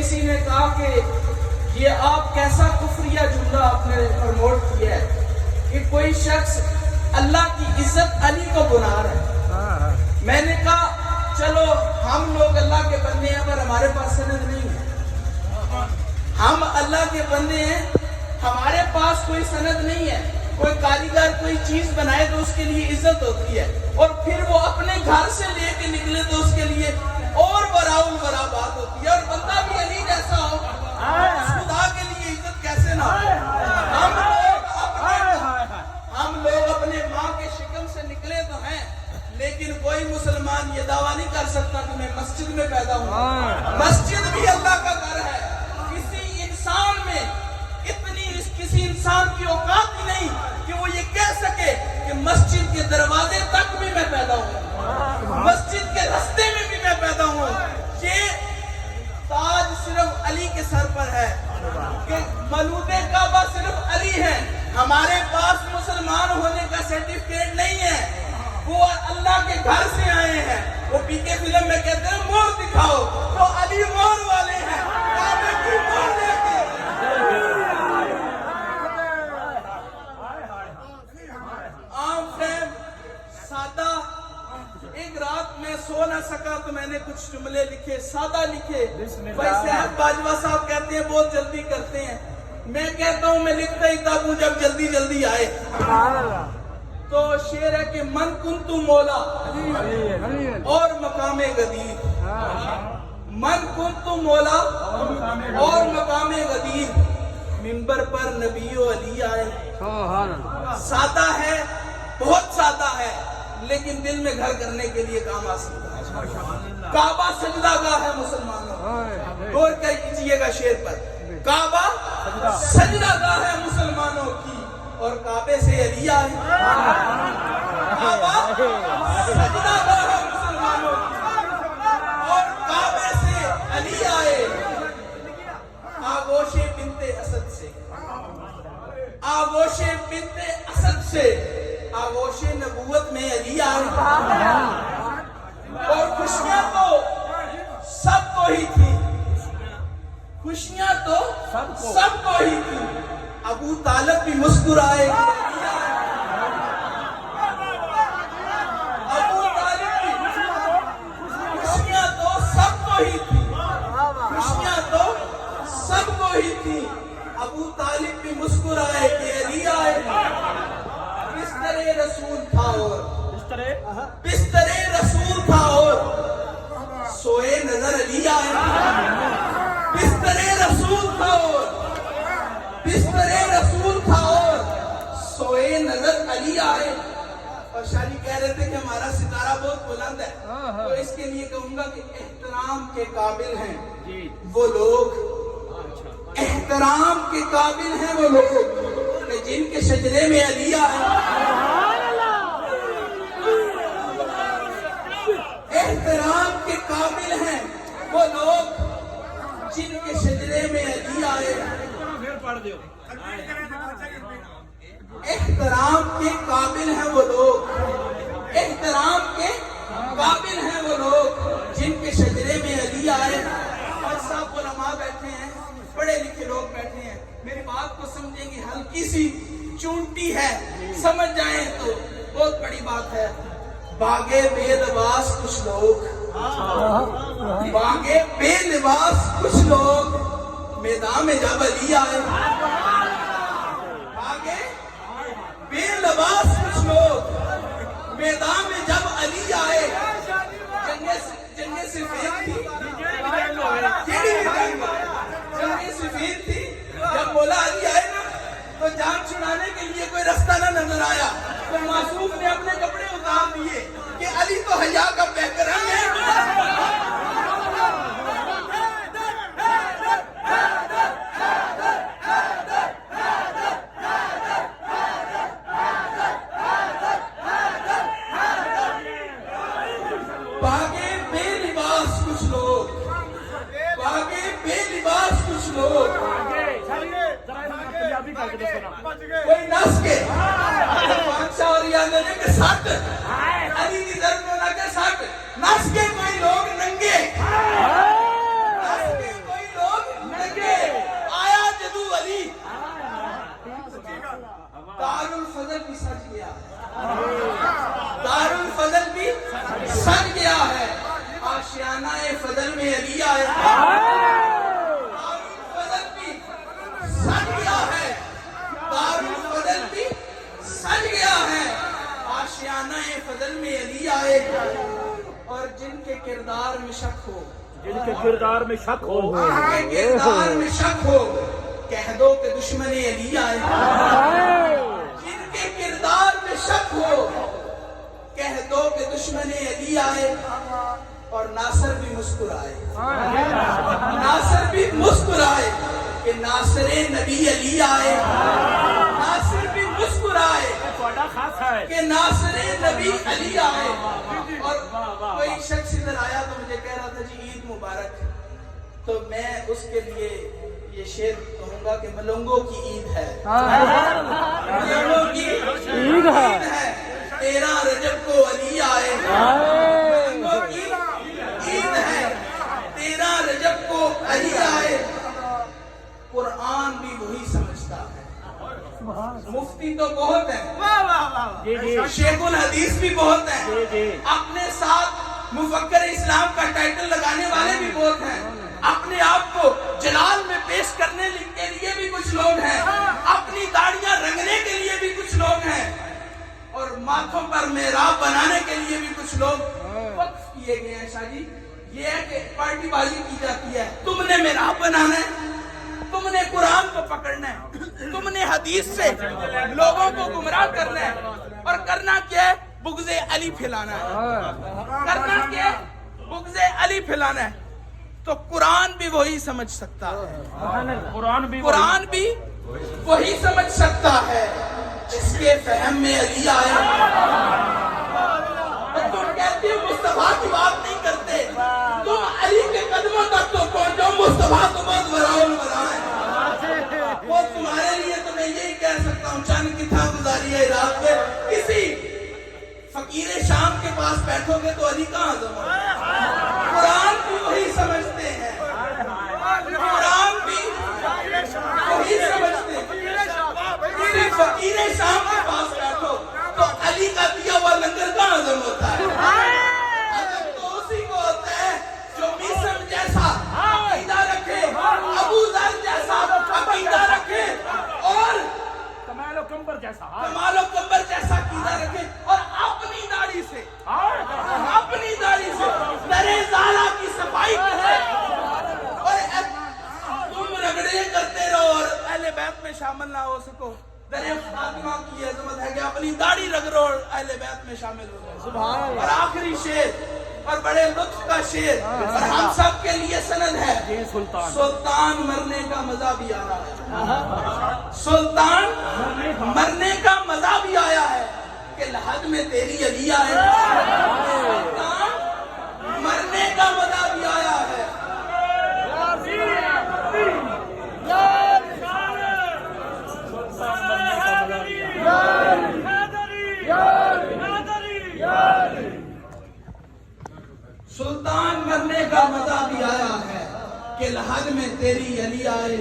کسی نے کہا کہ یہ آپ کیسا کفریہ جملہ آپ نے پروموٹ کیا ہے کہ کوئی شخص اللہ کی عزت علی کو بنا رہا ہے. میں نے کہا چلو ہم لوگ اللہ کے بندے ہیں پر ہمارے پاس سند نہیں ہے. ہم اللہ کے بندے ہیں, ہمارے پاس کوئی سند نہیں ہے. کوئی کاریگر کوئی چیز بنائے تو اس کے لیے عزت ہوتی ہے, اور پھر وہ اپنے گھر سے لے کے نکلے تو اس کے لیے اور براؤل برا بات ہوتی ہے. اور بندہ بھی علی جیسا ہو, خدا کے لیے عزت کیسے نہ ہو. ہم لوگ اپنے ماں کے شکم سے نکلے تو ہیں, لیکن کوئی مسلمان یہ دعویٰ نہیں کر سکتا کہ میں مسجد میں پیدا ہوں. مسجد بھی اللہ کا گھر ہے. کسی انسان میں کسی انسان کی اوقات ہی نہیں کہ وہ یہ کہہ سکے کہ مسجد کے دروازے تک بھی میں پیدا ہوں, مسجد کے رستے میں بھی میں پیدا ہوں. یہ تاج صرف علی کے سر پر ہے کہ مولود کعبہ صرف علی ہے. ہمارے پاس مسلمان ہونے کا سرٹیفکیٹ نہیں ہے. وہ اللہ کے گھر سے آئے ہیں. وہ پی کے فلم میں کہتے ہیں مور دکھاؤ, تو علی مور والے ہیں. کعبے کی مور لے کے عام فہم سادہ. ایک رات میں سو نہ سکا تو میں نے کچھ جملے لکھے, سادہ لکھے. بھائی صاحب باجوہ صاحب کہتے ہیں بہت جلدی کرتے ہیں. میں کہتا ہوں میں لکھتا ہی تب ہوں جب جلدی جلدی آئے. تو شعر ہے کہ من کنتو مولا اور مقام غدیر, من کنتو مولا اور مقام غدیر, منبر پر نبی و علی آئے. سادہ ہے, بہت سادہ ہے, لیکن دل میں گھر کرنے کے لیے کام آ سکتا ہے. کعبہ سجدہ گاہ ہے مسلمانوں, غور کیجئے گا شعر پر. کعبہ سجدہ گاہ ہے مسلمانوں کی, اور کعبے سے علی آئے. کعبہ سجدہ گاہ ہے مسلمانوں کی, اور کعبے سے علی آئے. آغوش بنت اسد سے, آغوش بنت اسد سے آغوش نبوت میں علی آئے. اور خوشیاں تو سب کو ہی تھی, خوشیاں تو سب کو ہی تھی. ابو طالب بھی مسکرائے, ابو طالب بھی, خوشیاں تو سب کو ہی تھی, خوشیاں تو سب کو ہی تھی. ابو طالب بھی مسکرائے کہ علی آئے. بستر رسول تھا اور بستر رسول تھا اور سوئے نظر علی آئے. بستر رسول تھا اور بستر رسول تھا اور سوئے نظر علی آئے. اور شاعری کہہ رہے تھے کہ ہمارا ستارہ بہت بلند ہے, تو اس کے لیے کہوں گا کہ احترام کے قابل ہیں وہ لوگ, احترام کے قابل ہیں وہ لوگ کہ جن کے شجرے میں علی آئے. احترام کے قابل ہیں وہ لوگ جن کے شجرے میں علی آئے. احترام کے قابل ہیں وہ لوگ, احترام کے قابل ہیں وہ لوگ جن کے شجرے میں علی آئے. اور صاحب علماء بیٹھے ہیں, پڑھے لکھے لوگ بیٹھے ہیں, میری بات کو سمجھیں گے. ہلکی سی چونٹی ہے, سمجھ جائیں تو بہت بڑی بات ہے. باغے بے لباس کچھ لوگ, باغے بے لباس کچھ لوگ میدان میں جب علی آئے. باغے بے لباس کچھ لوگ میدان میں جب علی آئے. جنگ صفین تھی, جنگ صفین تھی, جب مولا علی آئے نا تو جان چھڑانے کے لیے کوئی رستہ نہ نظر آیا, تو معصوم نے اپنے کپڑے اتار دیے کہ علی تو حیا کا بہترین ہے. باغے بے لباس کچھ لوگ, باغے بے لباس کچھ لوگ, کوئی نس کے بادشاہ اور یادنے کے ساتھ علی کی درد ہونا کے ساتھ نس کے کوئی لوگ ننگے, نس کے کوئی لوگ آئے اور جن کے کردار میں شک ہو، جن کے کردار میں شک ہو، جن کے کردار میں شک ہو، کہہ دو کہ دشمن علی آئے۔ جن کے کردار میں شک ہو، کہہ دو کہ دشمن علی آئے اور ناصر بھی مسکرائے، ناصر بھی مسکرائے کہ ناصر نبی علی آئے، ناصر بھی مسکرائے کہ ناصر نبی علی آئے۔ اور کوئی شخص ادھر آیا تو مجھے کہہ رہا تھا جی عید مبارک، تو میں اس کے لیے یہ شعر کہوں گا کہ ملنگوں کی عید ہے، ملنگوں کی عید ہے، 13 رجب کو علی آئے، ملنگوں کی عید ہے، 13 رجب کو علی آئے۔ قرآن بھی وہی سمجھتا ہے، مفتی تو بہت ہیں، شیخ الحدیث بھی بہت ہیں، اپنے ساتھ مفکر اسلام کا ٹائٹل لگانے والے بھی بہت ہیں، اپنے آپ کو جلال میں پیش کرنے کے لیے بھی کچھ لوگ ہیں، اپنی داڑیاں رنگنے کے لیے بھی کچھ لوگ ہیں، اور ماتھوں پر محراب بنانے کے لیے بھی کچھ لوگ وقف کیے گئے ہیں۔ شاہ جی یہ ہے کہ پارٹی بازی کی جاتی ہے، تم نے محراب بنانا ہے، تم نے قرآن کو پکڑنا ہے، تم نے حدیث سے لوگوں کو گمراہ کرنا ہے، اور کرنا کیا ہے؟ بغض علی پھیلانا ہے، کرنا کیا ہے؟ بغض علی پھیلانا ہے۔ تو قرآن بھی وہی سمجھ سکتا ہے، قرآن بھی وہی سمجھ سکتا ہے جس کے فہم میں علی آیا۔ تم کہتے ہو مصطفیٰ کی بات نہیں کرتے، تم علی کے قدموں تک تو پہنچو، مصطفیٰ تو بہت براؤن برا ہے، وہ تمہارے لیے تو میں یہی کہہ سکتا ہوں، چند کی تھا گزاری ہے رات میں، کسی فقیر شام کے پاس بیٹھو گے تو علی کہاں زمان۔ قرآن بھی وہی سمجھتے ہیں، قرآن بھی وہی سمجھتے ہیں، کسی فقیر شام کے پاس بیٹھو تو علی کا دیا ہوا لنگر کہاں زمان ہوتا ہے۔ عجب تو اسی کو ہوتا ہے جو میسم جیسا عقیدہ رکھے، ابو ذر جیسا عقیدہ رکھے، اور کمال و کمبر جیسا عقیدہ رکھے، اور اپنی داڑھی سے درے زالہ کی صفائی کرے، اور تم رگڑے کرتے رہو اور اہل بیت میں شامل نہ ہو سکو۔ درے فاطمہ کی عظمت ہے کہ اپنی داڑھی رگڑو اور اہل بیت میں شامل ہو جاؤ۔ اور آخری شعر، اور بڑے لطف کا شعر، اور ہم سب کے لیے سند ہے، سلطان مرنے کا مزہ بھی آ رہا ہے، سلطان مرنے کا مزہ بھی آیا ہے کہ لحد میں تیری علی آئے، سلطان مرنے کا مزہ بھی آیا ہے۔ سلطان مرنے کا مزہ بھی آیا ہے کہ لحد میں تیری علی آئے،